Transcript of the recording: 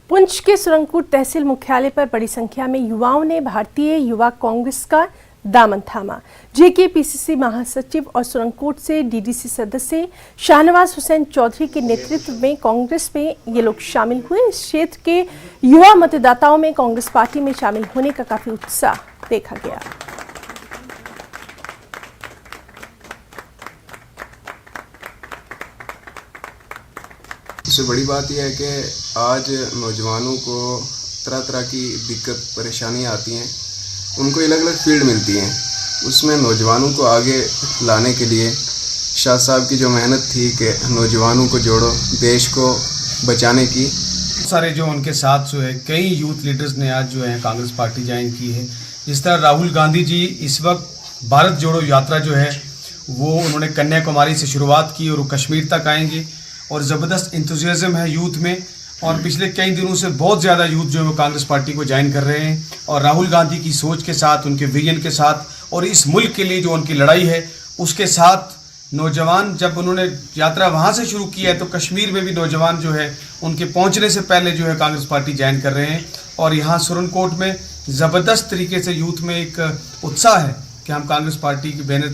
पुंछ के सुरंगपुर तहसील मुख्यालय पर बड़ी संख्या में युवाओं ने भारतीय युवा कांग्रेस का दामन थामा। जेकेपीसीसी महासचिव और सुरंगपुर से डीडीसी सदस्य शाहनवाज हुसैन चौधरी के नेतृत्व में कांग्रेस में ये लोग शामिल हुए। इस क्षेत्र के युवा मतदाताओं में कांग्रेस पार्टी में शामिल होने का काफी उत्साह देखा गया। सबसे बड़ी बात यह है कि आज नौजवानों को तरह तरह की दिक्कत परेशानियां आती हैं, उनको अलग अलग फील्ड मिलती हैं। उसमें नौजवानों को आगे लाने के लिए शाह साहब की जो मेहनत थी कि नौजवानों को जोड़ो, देश को बचाने की। सारे जो उनके साथ जो है कई यूथ लीडर्स ने आज जो है कांग्रेस पार्टी ज्वाइन की है। जिस तरह राहुल गांधी जी इस वक्त भारत जोड़ो यात्रा जो है वो उन्होंने कन्याकुमारी से शुरुआत की और वो कश्मीर तक आएंगे और ज़बरदस्त इंथुजियाज्म है यूथ में। और पिछले कई दिनों से बहुत ज़्यादा यूथ जो है वो कांग्रेस पार्टी को ज्वाइन कर रहे हैं और राहुल गांधी की सोच के साथ, उनके विजन के साथ और इस मुल्क के लिए जो उनकी लड़ाई है उसके साथ नौजवान जब उन्होंने यात्रा वहाँ से शुरू की है तो कश्मीर में भी नौजवान जो है उनके पहुँचने से पहले जो है कांग्रेस पार्टी ज्वाइन कर रहे हैं। और यहाँ सुरनकोट में ज़बरदस्त तरीके से यूथ में एक उत्साह है कि हम कांग्रेस पार्टी की बैनर